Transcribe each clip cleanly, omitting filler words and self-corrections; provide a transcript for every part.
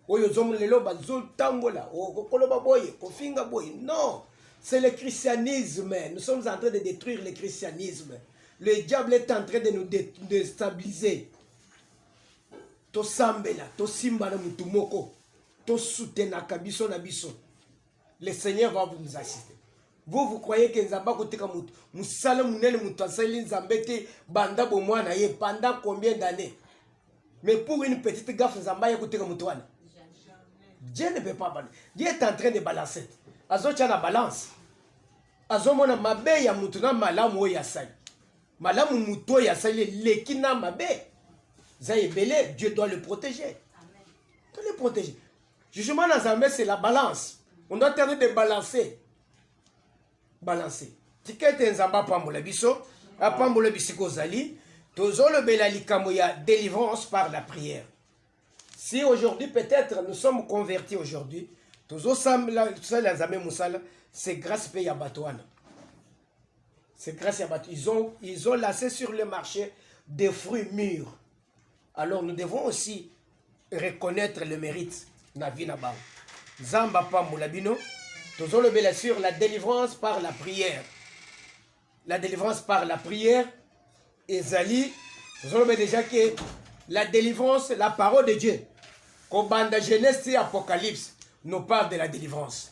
oyo zomu lelo bazo tambola koloba boye kofinga boye. Non, c'est le christianisme. Nous sommes en train de détruire le christianisme. Le diable est en train de nous déstabiliser. To sambela, to simba na mutumoko, to soutenaka biso na biso. Le Seigneur va nous assister. Vous croyez que Nzamba koteka mutu, musala munene mutu asali Nzambete banda bomwana ye pendant combien d'années? Mais pour une petite gaffe Nzamba koteka mutu wana. Dieu ne peut pas balancer. Dieu est en train de balancer. Azo tia na balance. Azo mona mabe ya mutu na malamu ya sali. Malamu mutu ya sali lekina mabe. Zaïbélé, Dieu doit le protéger. Amen. Doit le protéger. Jugement dans Zambé, c'est la balance. On doit tenter de balancer. Balancer. Ticket Nzamba pambola biso, apambola bisiko zali, tozo le belali kamoya délivrance par la prière. Si aujourd'hui peut-être nous sommes convertis aujourd'hui, tozo samla la Nzambe musala, c'est grâce pay à Batouana. C'est grâce à Batouana. Ils ont laissé sur le marché des fruits mûrs. Alors nous devons aussi reconnaître le mérite na vie na ba. Zamba pambola bino, tozo le belali sur la délivrance par la prière. La délivrance par la prière, ezali, tozo le déjà que la délivrance, la parole de Dieu, comme banda Genèse et Apocalypse, nous parle de la délivrance.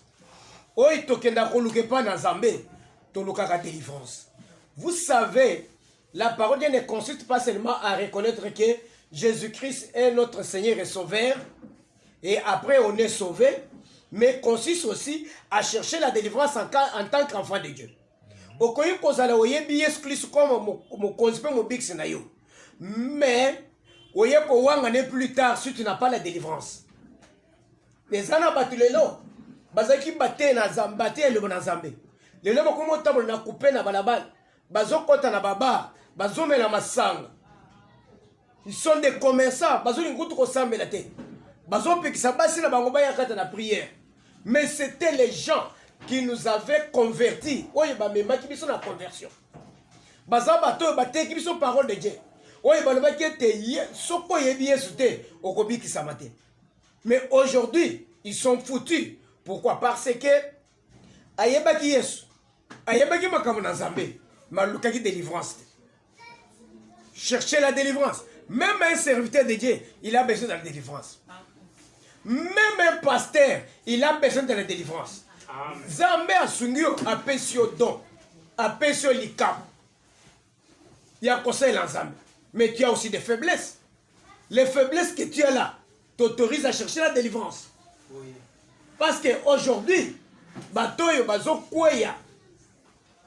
Oy tokenda koluke pa na Nzambe, tolukaka délivrance. Vous savez, la parole de Dieu ne consiste pas seulement à reconnaître que Jésus-Christ est notre Seigneur et Sauveur, et après on est sauvé, mais consiste aussi à chercher la délivrance en tant qu'enfant de Dieu. Okoyi kozala oyebi Yesu Christ comme mon concept mon big senayo. Mais oye ko wangane plus tard si tu n'as pas la délivrance. Les ana batulelo bazaki baté na zambate le na zambe. Lelo bakomo tabo na couper na balabala. Bazokota na baba, bazomela masanga. Ils sont des commerçants, bazo ngutu ko sambela te. Bazo pekisa basi na bango ba yakata na prière. Mais c'était les gens qui nous avaient convertis. Oye ba mema ki biso na conversion. Baza bato baté ki biso parole de Dieu. Oye ba loba ki te soko yebi Yesu te okobi ki samate. Mais aujourd'hui, ils sont foutus. Pourquoi? Parce que ayeba ki Yesu. Ayeba ki makamu na Nzambe. Maluka ki délivrance. Cherchez la délivrance. Même un serviteur de Dieu, il a besoin de la délivrance. Même un pasteur, il a besoin de la délivrance. Zambé a sungio a pesio don, a pesio likam. Il y a conseil en Zambé. Mais tu as aussi des faiblesses. Les faiblesses que tu as là t'autorisent à chercher la délivrance. Oui. Parce qu'aujourd'hui, batoyo bazo kweya,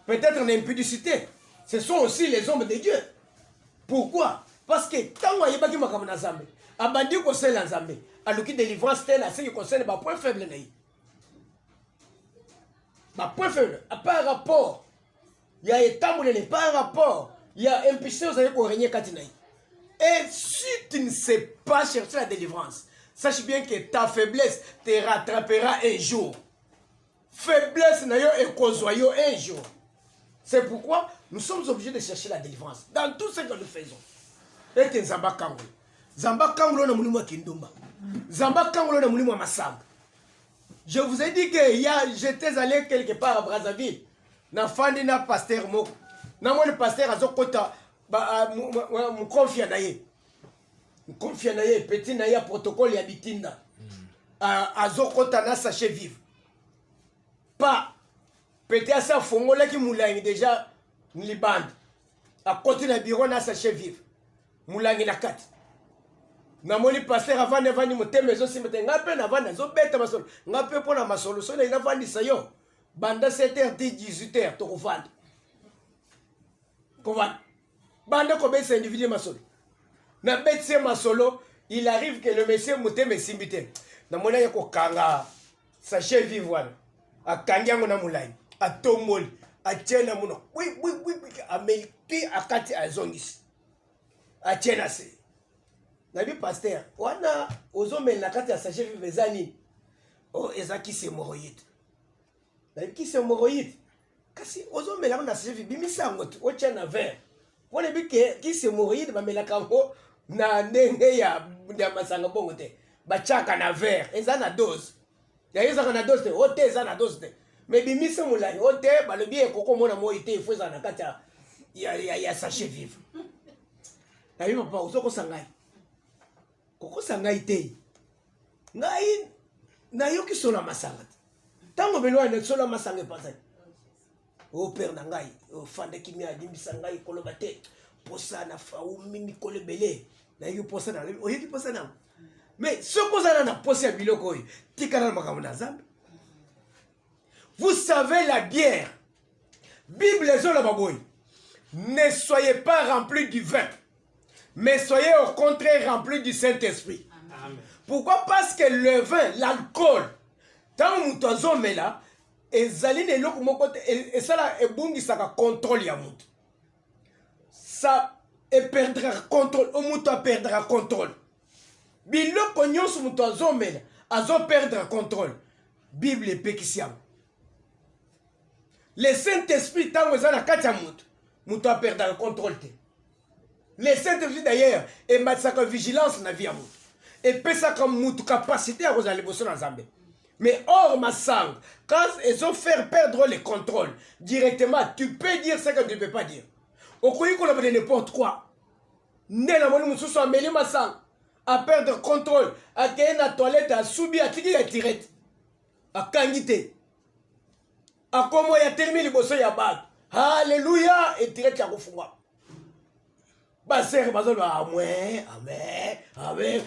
peut-être l'impudicité, ce sont aussi les hommes de Dieu. Pourquoi? Parce que tant que yebaki makambo na Nzambe, abandi ko sela Nzambe, aluki délivrance telle à ce qui concerne ba point faible na yi. Ba point faible, par rapport, il y a étamboulé par rapport, il y a impuissance à ko régner kati na yi. Et si tu ne sais pas chercher la délivrance, sache bien que ta faiblesse te rattrapera un jour. Faiblesse na yo et kozoyo un jour. C'est pourquoi nous sommes obligés de chercher la délivrance dans tout ce que nous faisons. Et que Nzamba Kangulo. Nzamba Kangulo na mulimo kindumba. Nzamba Kangulo na mulimo masamba. Je vous ai dit que j'étais allé quelque part à Brazzaville. Na fandi na pasteur moko. Na mo le pasteur azokota mu confia na ye. Mu confia na ye petit na ya protocole ya bitinda. Azokota na sachet vivre. Pas peut-être ça fongola ki moulangi déjà ni bande. À côté na bureau na sachet vivre. Moulangi na kati. Na moni pasteur avant de vani moteme zo simete ngape na vana zo beta masolo. Ngape pona masolo so na vandi sayo. Banda 7h 18h to kovanda. Kovanda. Banda ko besa individu masolo. Na betse masolo, il arrive que le monsieur moteme simbite. Na mona yako kanga sachet vivre wana. Akanyango na moulangi. Atomoli. Atiena muno. Oui, amelki akati azongis. Atiena se. Nabi pasteur, wana ozomel nakati ya sachet vezani. Oh, ezaki se moroïde. Nabi ki se moroïde. Kasi ozomel na sachet bimisa ngoto, otiena verre. Wona bi ki se moroïde ba melaka ngo na ndenge ya masanga bongo te. bachaka na verre eza na dose ya ezaka na dose te ote eza na dose te mais bimise mulai ote balobi ekoko mona moi te ifo eza na kati ya sachet vivre nabi papa ozokosa ngai kokosa ngai te ngai nayoki sola masanga te ntango beno wana sola masanga epasai o père na ngai ofandaki mi adimbisa ngai koloba te posa na faumi mikolo ebele nayoki posa na oyoki posa nango mais soki ozala na posa ya biloko oyo tikala na makambo na Nzambe. Vous savez la bière Bible ezoloba boye ne soyez pas remplis du vin mais soyez au contraire remplis du Saint-Esprit. Amen. Pourquoi? Parce que le vin, l'alcool, tant que nous sommes là, ezali ne loko moko et ça là ebungisaka contrôle ya mutu. Ça perdra contrôle, o mutu perdra contrôle. Biloko nyonso mutu azomela, azo perdre contrôle. Bible epekisiam. Le Saint-Esprit tant que na kati ya mutu perdre le contrôle te. Le Saint-Esprit d'ailleurs et matsaka vigilance na vie ya mutu. Et pesa comme mutu capacité à rozali bosso na Nzambe. Mais or ma sang, quand ils ont fait perdre le contrôle directement, tu peux dire ce que tu ne peux pas dire. Au coup qu'on a n'importe quoi. Né la moni mususu ameli ma sang à perdre contrôle, à gagner la toilette, à subir, à tirer la tirette, à kangite, à comment il a terminé le bosso ya bag. Alléluia et tirette ya kufungwa. Basere bazolo amen amen amen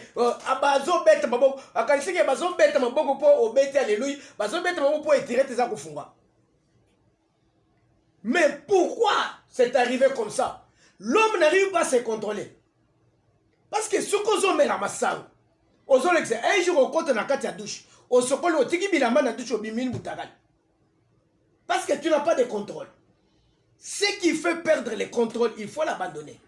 abazo beta maboko akanisike bazo beta maboko po obeti alléluia bazo beta maboko po etirete za kufungwa. Mais pourquoi c'est arrivé comme ça? L'homme n'arrive pas à se contrôler. Parce que ce qu'on a mis la massang ozo lexe un jour au côté na kati ya douche au sokolo otiki bilamba na douche obimini mutagal. Parce que tu n'as pas de contrôle. Ce qui fait perdre le contrôle, il faut l'abandonner.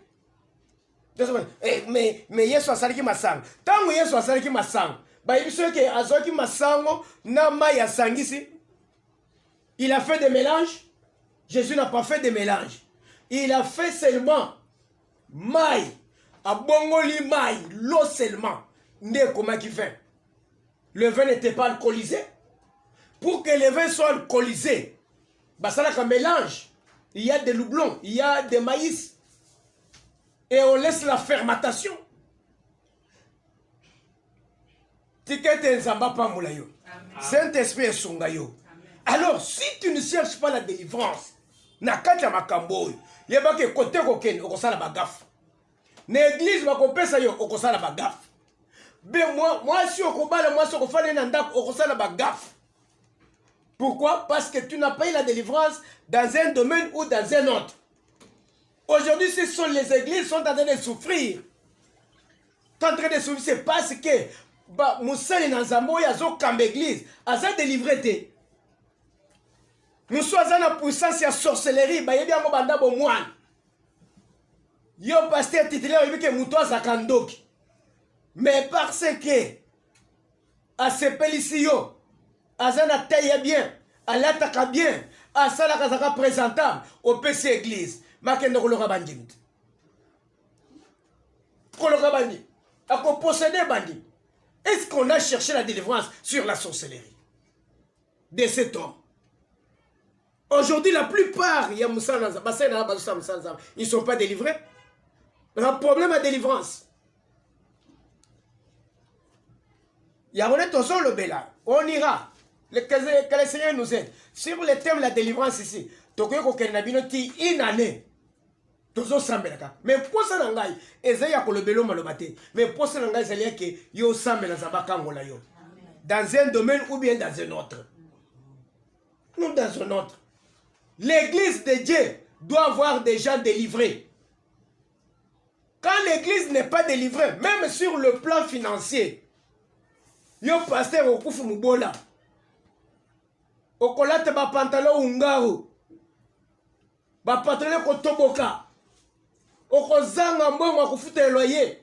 Mais Yesu asalaki masang. Tango Yesu asalaki masang. Ba ibiso ke azoki masango na mai asangisi. Il a fait des mélanges. Jésus n'a pas fait des mélanges. Il a fait seulement mai. Abongoli mai, l'eau seulement. Ndé comment qui fait? Le vin n'était pas alcoolisé. Pour que le vin soit alcoolisé, bah ça là un mélange. Il y a des houblons, il y a des maïs. Et on laisse la fermentation. Saint-Esprit est songayo. Alors, si tu ne cherches pas la délivrance, nakata makambo, yeba ke kote koken okosala bagaf. L'église va kopesa yo okosala bagaf. Ben moi si okobala moi si okofana na ndako okosala bagaf. Pourquoi? Parce que tu n'as pas eu la délivrance dans un domaine ou dans un autre. Aujourd'hui, ce sont les églises qui sont en train de souffrir. Tu es en train de souffrir, c'est parce que Moussa et Nanzamo, ils ont comme église, ils ont délivré. Moussa a une puissance de sorcellerie, il y a un banda bon moine. Il y a un pasteur titulaire, il dit que Moutoua Zakandoki. Mais parce que, à ce pélicio, à Zana taille bien, à l'attaque bien, à Salakazaka présentable, au PC église. Makendo koloka bandit. Koloka bandit. A qu'on posséder bandit. Est-ce qu'on a cherché la délivrance sur la sorcellerie de cet homme? Aujourd'hui, la plupart, il y a Moussa Nanza, ils ne sont pas délivrés. Un problème à délivrance. Il y a un ton le bela. On ira. Que le Seigneur nous aide. Sur le thème de la délivrance ici, Tokyo Kokenabinoti, une année. Mais pour ça, mais pour ça, dans un domaine ou bien dans un autre. Nous dans un autre. L'église de Dieu doit avoir des gens délivrés. Quand l'église n'est pas délivrée, même sur le plan financier, yo pasteur au kufu mubola. Okolate ba pantalon ungaro. Ba pantalon kotoboka. Okozanga mbongo akufuta loyer.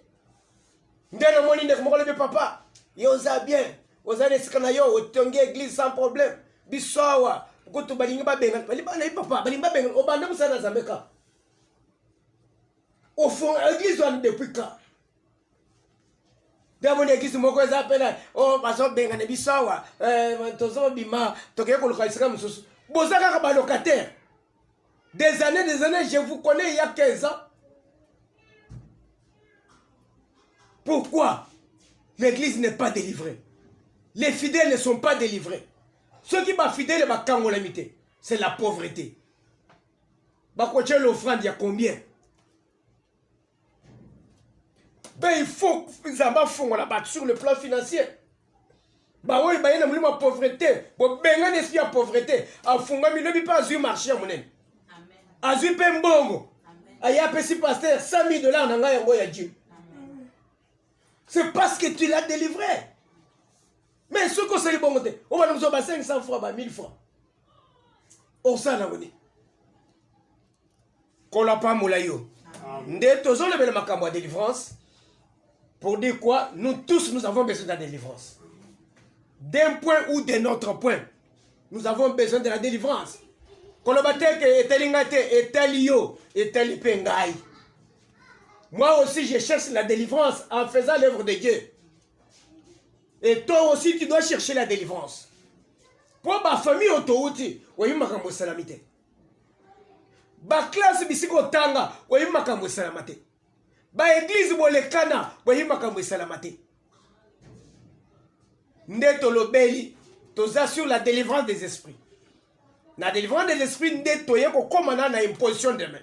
Ndeno moni ndeko mokolo be papa. Yo za bien. Ozane sikana yo otongi église sans problème. Bisowa. Kutu balinga ba benga. Balibana papa, balinga benga obanda musana zambeka. Au fond, l'église on depuis quand? D'abord, l'église moko ezapela oh baso benga ne bisawa tozo bima toke ko lokalisaka mususu. Bozaka ba locataire. Des années, je vous connais il y a 15 ans. Pourquoi l'église n'est pas délivrée? Les fidèles ne sont pas délivrés. Ceux qui sont fidèles, c'est la pauvreté. L'offrande, il y a combien? Ben, il faut sur le plan financier. Bah oui, il y a une pauvreté. Bon, ben, il y a une pauvreté. Il n'y a pas de marché. Azu Pembongo. Il y a un petit pasteur, 100 000 $, on a Dieu. C'est parce que tu l'as délivré. Mais ce qu'on s'est dit, on va nous faire 500 francs, 1000 francs. On s'en a donné. Qu'on n'a pas moulayo. Nous tous, on a besoin de la délivrance. Pour dire quoi? Nous tous, nous avons besoin de la délivrance. D'un point ou d'un autre point, nous avons besoin de la délivrance. Quand on battait que Etelingate, Etelio, Etelipengai. Moi aussi, je cherche la délivrance en faisant l'œuvre de Dieu. Et toi aussi, tu dois chercher la délivrance. Pour ma famille, autouti, oui, ma kambo salamité. Ba classe bisiko tanga, oui, ma kambo salamate. Ba église bolekana, oui, ma kambo salamate. Ndeto lobeli, toza sur la délivrance des esprits. La délivrance des esprits, ndeto yeko komana na imposition de main.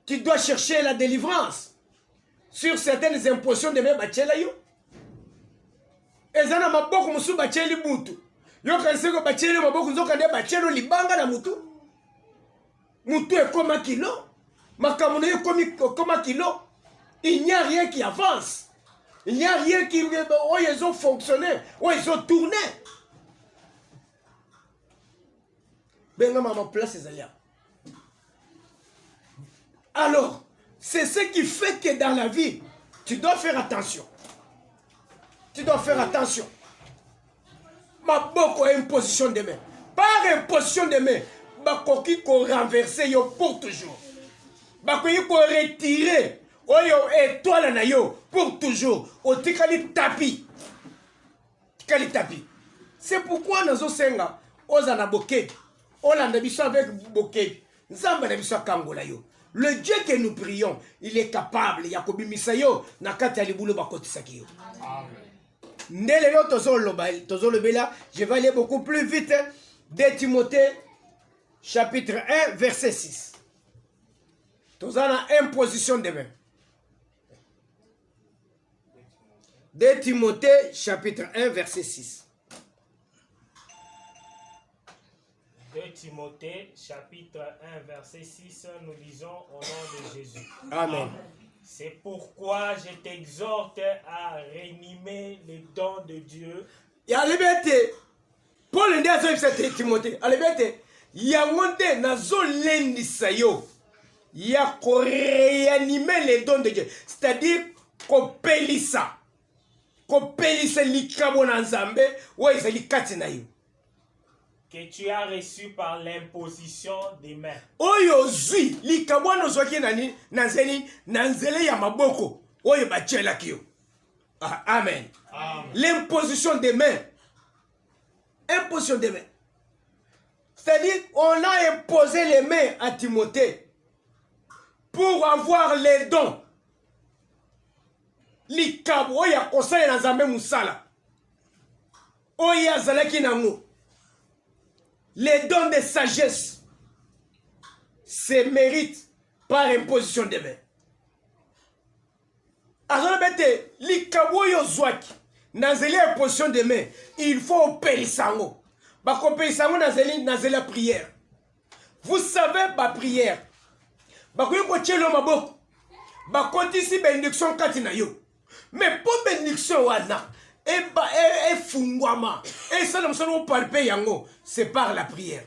Tu dois chercher la délivrance sur certaines impositions de main. Bachela yo. Ezana maboko musu bacheli mutu. Yo kanseko bacheli maboko nzoka nde bachelo libanga na mutu. Mutu est comme un kilo. Makamono est comme un kilo. Il n'y a rien qui avance. Il n'y a rien qui... Oh, ils ont fonctionné. Oh, ils ont tourné. Benga maman place ces alliés. Alors, c'est ce qui fait que dans la vie, tu dois faire attention. Tu dois faire attention. Ma boko imposition de main. Par imposition de main, bakoki ko renverser yo pour toujours. Bakoki ko retirer oyo étoile na yo pour toujours. O tikali tapi. Tikali tapi. C'est pourquoi nous osenga ozana bokebi. Olanda biso avec bokebi. Nzamba na biso kangola yo. Le Dieu que nous prions, il est capable. Yakobi misayo nakati ya libulo bakotisaki yo. Amen. Je vais aller beaucoup plus vite. 2 Timothée, chapitre 1, verset 6. Nous avons imposition de main. 2 Timothée, chapitre 1, verset 6. 2 Timothée, chapitre 1, verset 6, nous lisons au nom de Jésus. Amen. C'est pourquoi je t'exhorte à réanimer les dons de Dieu. Yalibete, Paul ndi azobisa Timothée. Alibete, yangonde nazo lendisa yo. Ya ko réanimer les dons de Dieu. C'est-à-dire kopelisa. Kopelisa likabo na Nzambe, wa ezali kati na yo. Que tu as reçu par l'imposition des mains. Oyo zui likabwana zoki nani nanzeli nanzele ya maboko oyo bachela kiyo. Amen. Amen. L'imposition des mains. Imposition des mains. C'est-à-dire on a imposé les mains à Timothée pour avoir les dons. Likabo oya kosala na Nzambe musala. Oya zalaki nango. Les dons de sagesse se méritent par imposition de main. Azolabete, likaboyo zwaki, nazeli imposition de main, il faut payer sango. Bako payer sango nazeli la prière. Vous savez, ma prière. Bako yoko tchelo maboko. Bako tisi bénédiction katina yo. Mais pour bénédiction wana, et fungwama et ça nous sommes palpé yango, c'est par la prière.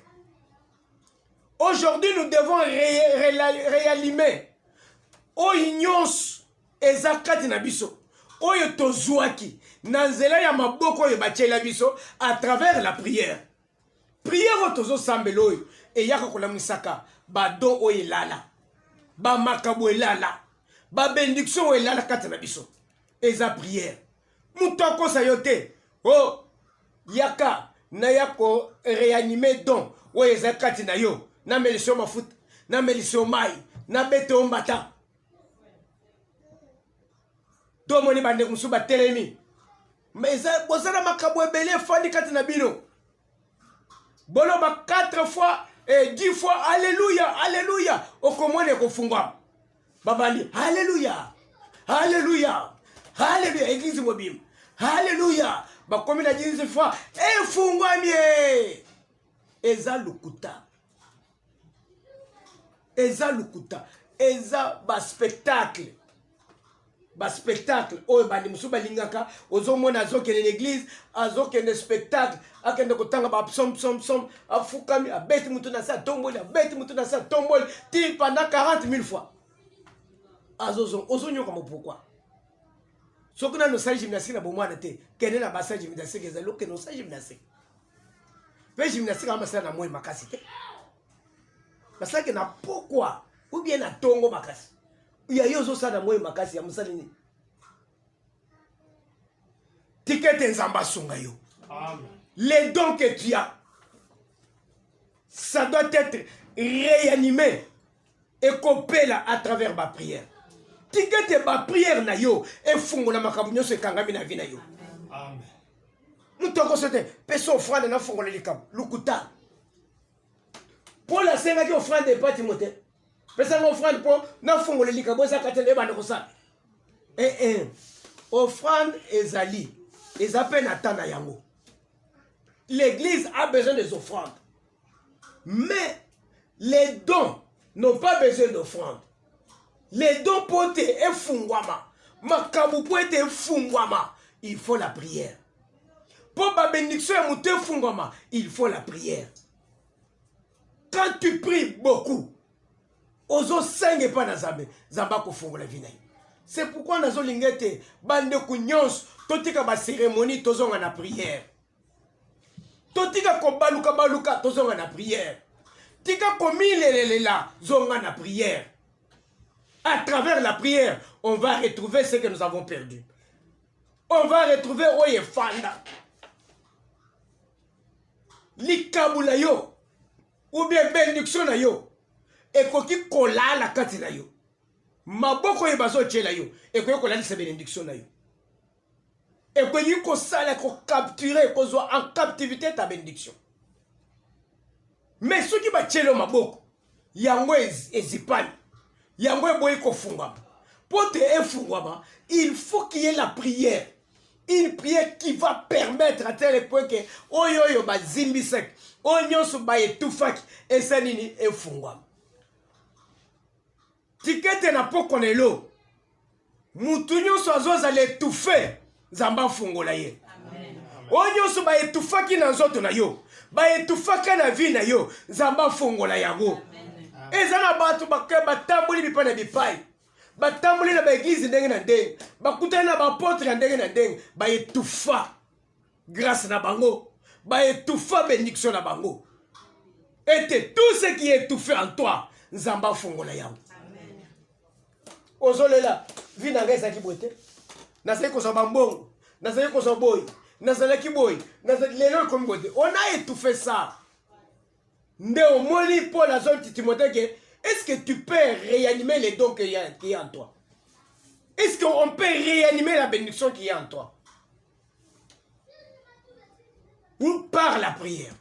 Aujourd'hui nous devons réanimer oignons ezakati na biso oyo tozwaki nanzela ya maboko oyo bachela biso à travers la prière. Prière tozo sambelo oyo et yaka kolamisaka ba do oyo lala ba makabo elala ba bénédiction oyo lala kati na biso. eza prière. Moutoko sayote. Oh, yaka, na yako réanimer don. Oh, eza kati na yo. Na melisio mafuta. Na melisio mai. Na bete ombata. Do moni bande musuba telemi. Mais eza, bozana makabo ebele fandi kati na bino. Bolo ba 4 fois et 10 fois. Alléluia, alléluia. Okomone kofungwa. Babali, alléluia. Alléluia. Alléluia. Église mobile. Alléluia. Bakomi na 10 fois. Efungwa mie. Eza lukuta. Eza lukuta. Eza ba spectacle. Ba spectacle. Oyo bandi musu balingaka. Ozomona azokende l'église. Azokende spectacle. Akende kotanga ba psom. Afukami. Abeti mutu na sa tomboli. Abeti mutu na sa tomboli. Ti pendant 40 000 fois. Azozon. Ozonyo comme pourquoi? Ce que nous avons fait gymnastique, nous avons fait la basse gymnastique, nous avons fait la gymnastique. Mais gymnastique, nous avons fait la makasite. Parce que nous pourquoi? Ou bien na tongo makasi. Il y a yozo sa na moi makasi ya musalini. Ticket nzamba sunga yo. Les dons que tu as, ça doit être réanimé et copé là à travers ma prière. Tikete ba prière na yo e fungo na makabu nyonso ekangami na vi na yo. Amen. Mutoko sote peso offrande na fungo na likabu lukuta. Paul a senga ki offrande de pas Timothée. Pesa ngo offrande po na fungo na likabu sa katele ba ndeko sa. Offrande ezali ezape na tana yango. L'église a besoin des offrandes. Mais les dons n'ont pas besoin d'offrandes. Les dons pote et fungwama. Makabu pote et fungwama. Il faut la prière. Pour ma bénédiction et mouté fungwama, il faut la prière. Quand tu pries beaucoup, ozo senge pa na zambe, zamba ko fungo la vinayi. C'est pourquoi nazo lingete bande kunyons totika ba cérémonie tozonga na prière. Totika ko baluka tozonga na prière. Tika ko milelela zonga na prière. À travers la prière, on va retrouver ce que nous avons perdu. On va retrouver Oye Fanda. Likabula yo. Ou bien bénédiction na yo. Et koki kola la kati na yo. Maboko ye bazo tchela yo. Et koki kola sa bénédiction na yo. Et koki ko sala ko capturer ko zo en captivité ta bénédiction. Mais ceux qui ba tchelo maboko. Yango ezipani. Yango boy ko fungama. Pour te fungama, il faut qu'il y ait la prière. Une prière qui va permettre à tel point que oyo ba zimbisek, onyoso ba etufaki esanini fungama. Tikete na pokonelo. Mutunyo so azoza le tufe zamba fungola ye. Onyoso ba etufaki na nzoto na yo. Ba etufaka na vi na yo zamba fungola yango. Ezana batu batambuli bipana bipai. Batambuli na ba église ndenge na ndenge. Bakutana na ba apôtre na ndenge na ndenge. Ba etufa grâce na bango. Ba etufa bénédiction na bango. Et tout ce qui est étouffé en toi, nzamba fungola yango. Amen. Ozolela, vi na ngesa ki bote. Na sey ko so bambongo, na sey ko so boy, na sey ki boy, na sey lelo ko bote. On a étouffé ça. Ndeo moni Paul a zone Timothée que est-ce que tu peux réanimer les dons qu'il y a en toi? Est-ce qu'on peut réanimer la bénédiction qu'il y a en toi? Ou par la prière?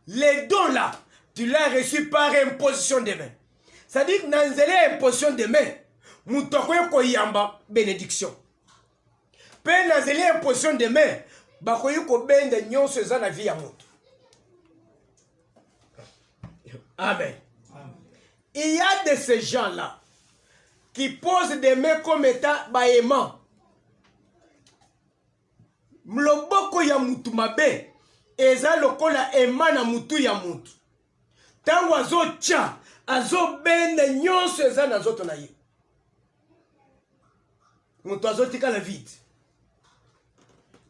Les dons là, tu l'as reçu par imposition de main. C'est-à-dire que dans une imposition de main, mutoko ko yamba bénédiction. Pe dans une imposition de main, bakoyi ko benda nyonso za na vie ya moto. Amen. Il y a de ces gens-là qui posent des mains comme étant baïement. Mloboko ya mutu mabe eza lokola emana mutu ya mutu. Tango azo tia azo bende nyonso eza na zoto na ye. Mutu azo tika la vide.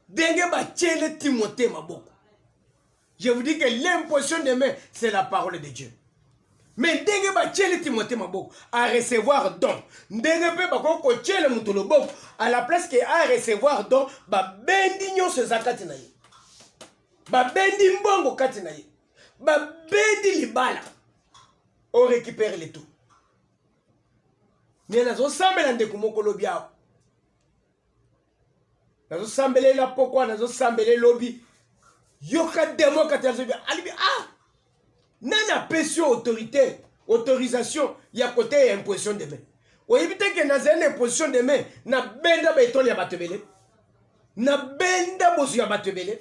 Denge ba tiele Timothée maboko. Je vous dis que l'imposition de main, c'est la parole de Dieu. Mais ndenge ba tchele Timothée maboko à recevoir don. Ndenge pe ba ko tchele mutu loboko à la place que à recevoir don ba bendi nyonso zakati na ye. Ba bendi mbongo kati na ye. Ba bendi libala. On récupère les tout. Mais nazo sambela ndeko moko lobi awo. Nazo sambele la pokwa nazo sambele lobi. Yoka demo kati nazo bi alibi ah. Nana pression autorité, autorisation, il y a côté imposition de main. Ou éviter que dans une imposition de main, na benda béton ya batebele. Na benda bosu ya batebele.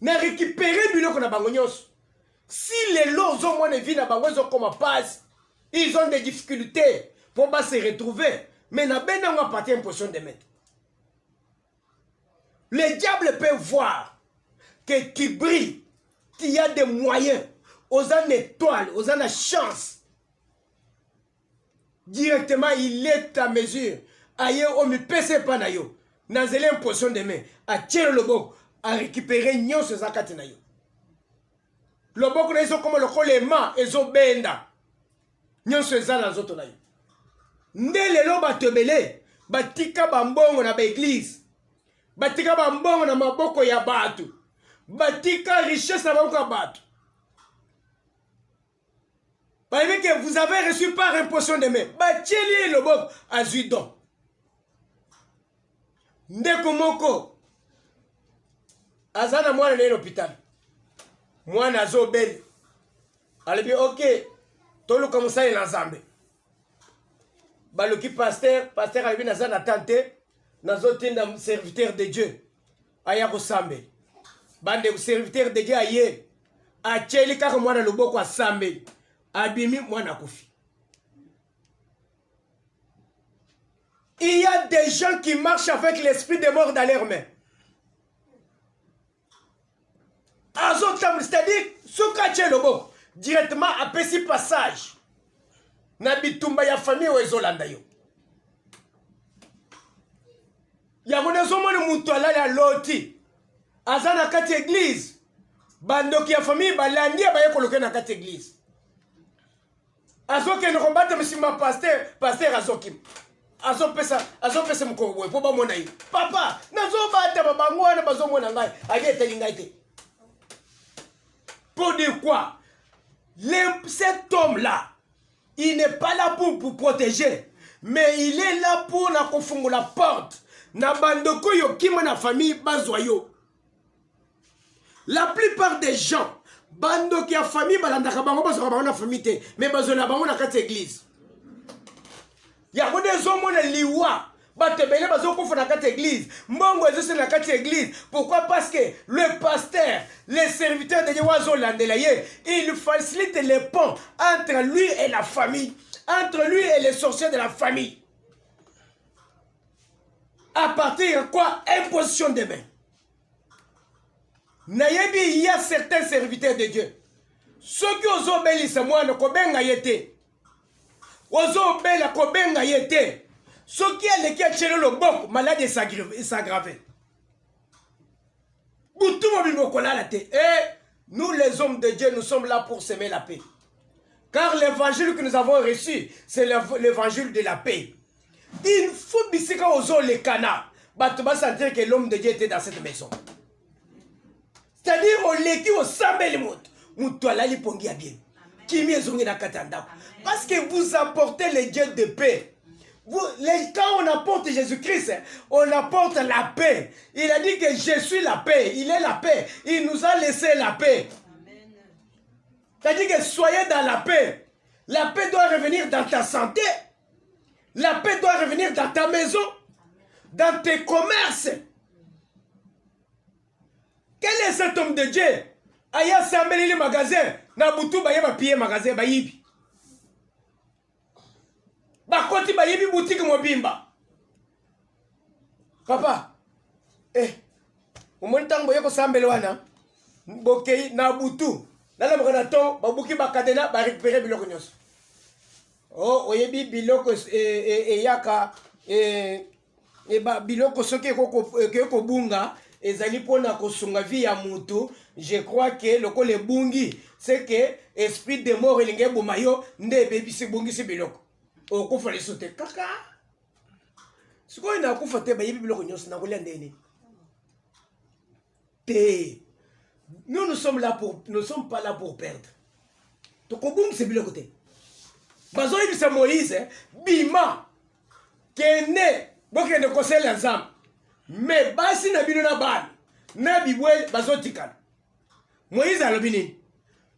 Na récupérer biloko na bangonyos. Si les lots ont moins de vie na bangozo comme passe, ils ont des difficultés pour pas se retrouver. Mais na benda on va partir imposition de main. Le diable peut voir que tu brilles, qu'il y a des moyens. Aux an étoile, aux an chance. Directement, il est à mesure. Aïe, on me pèse pas na yo. Nazele une potion de main. A tirer le bok. A récupérer nyon ce zakati na yo. Le bok na yo comme le kolema. Ezo benda. Nyon ce zana zoto na yo. Ndele lo batebele. Batika bambongo na ba église. Batika bambongo na maboko ya batu. Batika richesse na maboko ya batu. Que vous avez reçu par imposition de main. Bacheli le bob à Zudon. Ndeko moko. Azana mwana na l'hôpital. Mwana zo bel. Alibi ok. Tolu comme ça il ensemble. Baloki pasteur alibi nazana tante. Nazo tinda serviteur de Dieu. Aya ko sambe. Bande serviteur de Dieu aye. Acheli kaka mwana loboko a sambe. Abimi mwana kofi. Il y a des gens qui marchent avec l'esprit de mort dans leurs mains. C'est-à-dire, ce lobo directement à petit passage. Nabitumba ya famille ou ezolanda yo. Ya monezo mone mutu alala loti. Azana kati église. Bandoki ya famille balandi ba yekoloke na kati église. Azoke no combattre monsieur pasteur azokim. Azopesa mukobwe po ba mona yi. Papa, nazo bata babangwana bazo mona ngai. Agete lingai te. Pour dire quoi? Cet homme-là, il n'est pas là pour protéger, mais il est là pour la confondre la porte. Na bandoko yo kima na famille bazoyo. La plupart des gens bando qui a famille balandaka bango bazo bango na famille te mais bazo na bango na kati église ya ko des hommes na liwa batebele bazo ko na kati église mbongo ezo na kati église. Pourquoi? Parce que le pasteur, les serviteurs de Dieu wazo landela ye, il facilite les ponts entre lui et la famille, entre lui et les sorciers de la famille. À partir de quoi? Imposition de main. Nayebi, il y a certains serviteurs de Dieu. Ceux qui osent obéir, c'est moi, ne kobenga yete. Osent obéir, kobenga yete. Ceux qui ont les chez le bok, malade s'aggraver. Nous, les hommes de Dieu, nous sommes là pour semer la paix. Car l'évangile que nous avons reçu, c'est l'évangile de la paix. Il faut bisika aux les canards. Tu vas sentir que l'homme de Dieu était dans cette maison. C'est-à-dire, au leki au sambeli mout ala li pongi bien. Kimi ezongi na katanda. Parce que vous apportez les dieux de paix. Quand on apporte Jésus-Christ, on apporte la paix. Il a dit que je suis la paix. Il est la paix. Il nous a laissé la paix. C'est-à-dire que soyez dans la paix. La paix doit revenir dans ta santé. La paix doit revenir dans ta maison. Dans tes commerces. Quel est cet homme de Dieu? Aya sambeli le magasin. Nabutu ba yeba piller magasin ba yibi. Ba koti ba yibi boutique mobimba. Papa. Omoni tango yeko sambeli wana. Bokei Nabutu. Nala mokana to ba buki ba kadena ba récupérer biloko nyos. Oh, oyebi biloko yaka ba biloko soki ko bunga. ezali pona kosunga vie ya mutu. Je crois que loko le bungi c'est que esprit de mort elinge boma yo nde bebisi bungisi biloko okufa leso te kaka sikoyo nakufa te bayebi biloko nyonso nakolia ndeni te. Nous ne sommes pas là pour perdre. Tokobungisa biloko te. Bazoyebisa Moïse bima kene bokende kosela nzambe mais basi na bino na bana na bibwe bazotikana. Moïse alobi nini?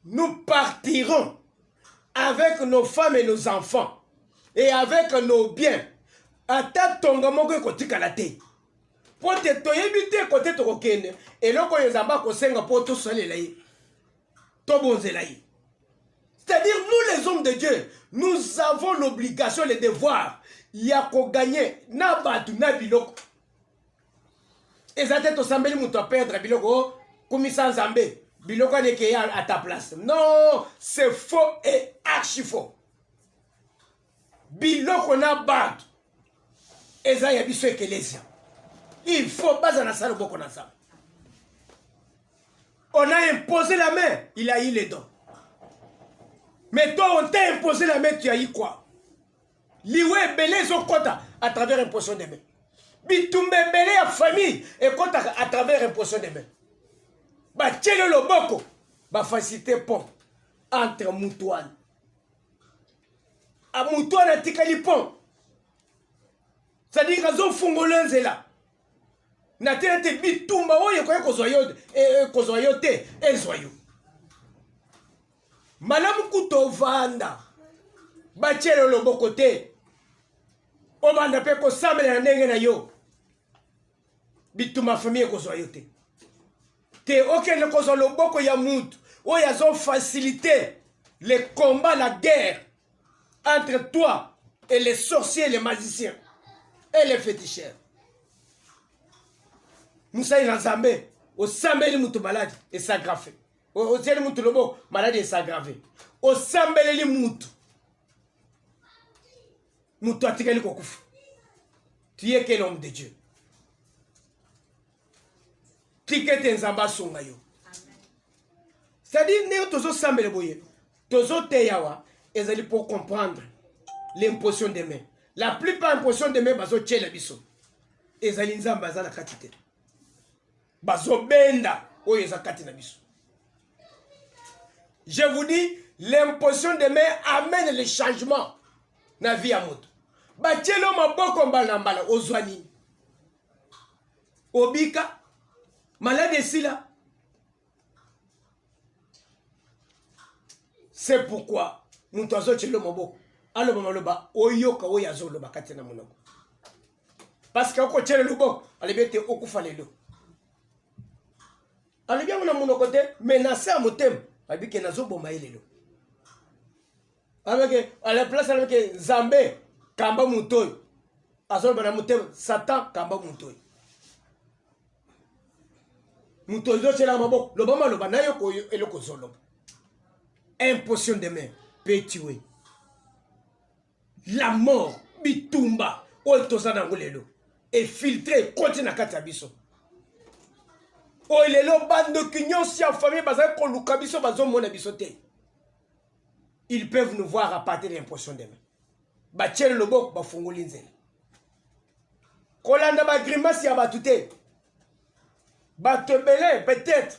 Nous partirons avec nos femmes et nos enfants et avec nos biens ata tonga moko ekotikala te po te toyebi te kote tokokende eloko oyo nzambe akosenga po tosalela ye tobonzela ye. C'est-à-dire, nous les hommes de Dieu, nous avons l'obligation, le devoir, yako gagner, na batu, na biloko. Et ça t'est au sambeli mouto à perdre, biloko, comme ça zambé, biloko n'est qu'il y a à ta place. Non, c'est faux et archi faux. Biloko na batu, et ça y a biso ecclésia. Il faut pas en asalo boko na ça. On a imposé la main, il a eu les dons. Mais toi, on t'a imposé la main, tu as eu quoi? Liwe belé zokota à travers imposition des mains. Bitumbe belé à famille et kota à travers imposition des mains. Ba tchele loboko, ba facilité pont entre Moutouane. A Moutouane a tikali pont. C'est-à-dire qu'ils ont fongolé là. Na tete bitumba oye koye kozoyote ezoyo. Malamu kutovanda bachele loboko te obanda pe kosambela na ndenge na yo bituma famille kozwa yo te okende kozwa loboko ya mutu oyo azo faciliter le combat, la guerre entre toi et les sorciers, les magiciens et les féticheurs. Moussa yi na Nzambe osambeli mutu malade et s'aggrave. Otieli mutu lobo malade et s'aggrave. Osambeli mutu mutu atikali kokufa. Tu es quel homme de Dieu? Tikete Nzamba songa yo. C'est-à-dire ne tozo sambeli boye. Tozo teyawa ezali pour comprendre l'imposition des mains. La plupart imposition des mains bazo tchela biso. Ezali Nzamba za na katite. Bazo benda oyo eza kati na biso. Je vous dis, l'imposition des mains amène le changement na vie à moto. Bachelo maboko mbala mbala ozwani. Obika malade sila. C'est pourquoi nous tozo chelo maboko. Alo maloba oyoka oyazo loba kati na monoko. Parce que oko chelo loboko, alebete okufa lelo. Alebia mona monoko te menacer à motem. Abike nazo boma elelo. Avec à la place avec Nzambe kamba mutoy. Azol bana motem Satan kamba mutoy. Mutoy zo chela maboko. Lobama lobana yo ko eloko zolo. Imposition de main peut tuer. La mort bitumba otoza na ngolelo et filtrer continue kata biso. Oh, il est là, bande de kignons, si en famille, ils peuvent nous voir à partir de l'impression de main. Bachel le bok, bafungolinzel. Kolanda ba grimace ya batute. Batebele, peut-être.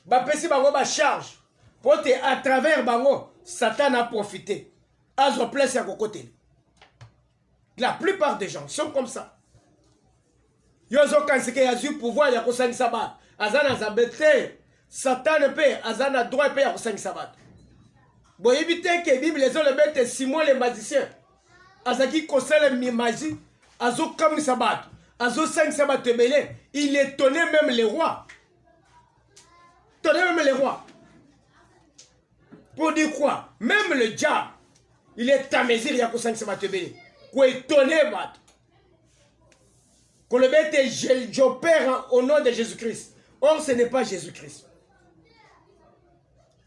Bapesi bango ba charge. Pote à travers bango, Satan a profité. Azo place ya kokote. La plupart des gens sont comme ça. Yozo kansike yazu pouvoir ya kosangisa ba azana zabete Satan pe azana droit pe ya kosangisa ba boyebite ke Bible les le bete Simon le magicien azaki kosala mi magie azo kamisa ba azo sangisa ba tebele il étonnait même les rois. Étonnait même les rois. Pour dire quoi? Même le diable il est à mesure ya kosangisa ba tebele ko étonner ba. Que le bête j'opère au nom de Jésus-Christ. Or, ce n'est pas Jésus-Christ.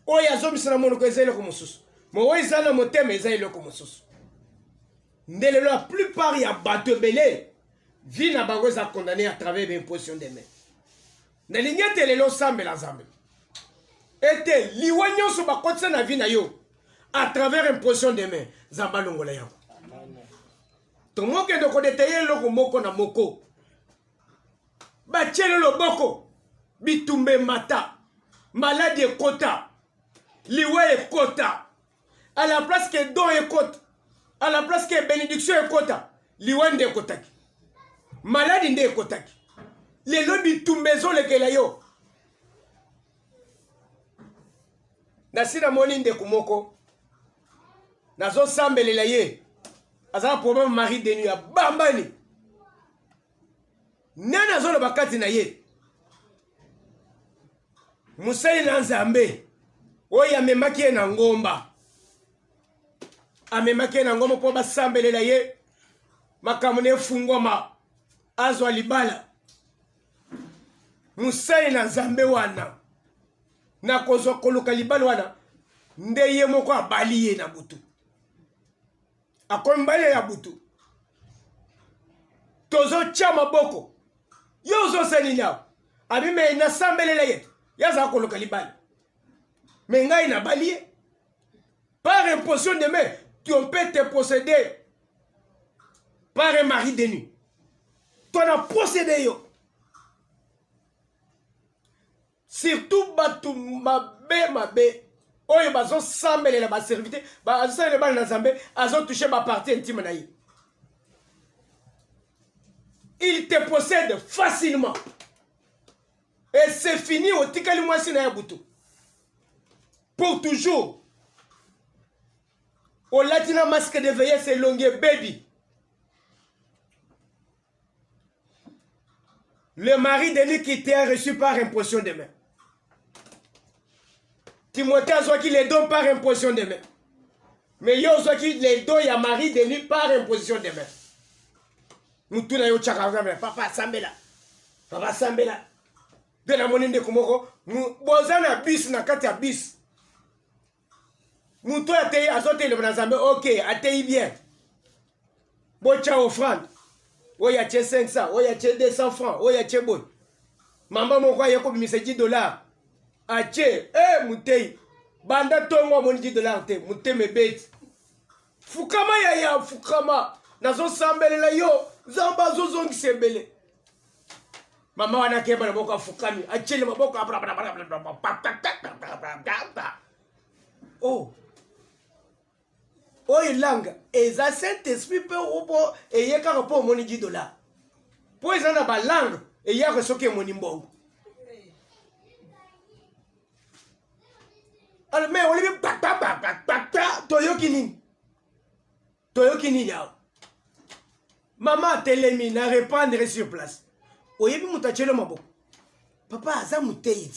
Oh, yazom sinamono ko ezele ko mususu. Mo izana motema ezele ko mususu. Ndele la plupart ya bato belé vie na bango za condamné à travers l'imposition des mains. nalingi ete lelo osambela nzambe ete liwa nyonso bakotisa na vi na yo à travers imposition de main nzambe alongola yango tomokende kodeteye eloko moko na moko batiele loboko bitumba emata maladi ekota liwa ekota à la place que don ekota à la place que bénédiction ekota liwa nde ekotaki maladi nde ekotaki lelo bitumba ezolekela yo nasi namoni ndeko moko nazosambelela ye azala problème mari de nuit abambani nani azoloba kati na ye mosali na nzambe oyo amemaki ye na ngomba amemaki ye na ngomba mpo basambelela ye makambo na efungwama azwa libala mosali na nzambe wana na kozwa koluka libala wana nde ye moko abali ye na butu akomi mbali ya butu tozotya maboko yo ozosalili awo abi me nasambelela ye yazala koluka libala me ngai nabali ye par imposition de main on peut te posséder par un mari de nuit ton a possédé yo surtout batu mabe oyo bazosambelela baservite bazosalela bana na nzambe azotouche bapartie intime na ye il te possède facilement et c'est fini otikali mwasi na ya butu pour toujours olati na masque de veillesse elongi baby le mari de lui qui t'a reçu par imposition de main Timothée azwaki les dons par imposition de main. Mais yo azwaki les dons ya mari de lui par imposition de main. Mutuna yo chaka papa sambela. Papa sambela. De la monnaie de komoko, bozana bis na kati ya bis. Muto atei azote le banzambe, OK, atei bien. Bocha offrande. Oya che 500, oya che 200 francs, oya che boy. Mamba moko yeko bimisa $10. Ache, mutei. Banda tongo moni $10 te, mutei mebeti. Fukama ya fukama. Nazo sambelela yo, zamba zozongi sembele. Mama wana keba na boka fukami, achele maboka. Oh. Oyo langa, eza Saint-Esprit pe opo eyeka ko moni $10. Po eza na ba langue eyaka soke moni mbongo. Alors mais on lui toyoki nini yao. Maman telemi na répandre sur place. Oyebi mutachelo maboko. Papa aza mutei.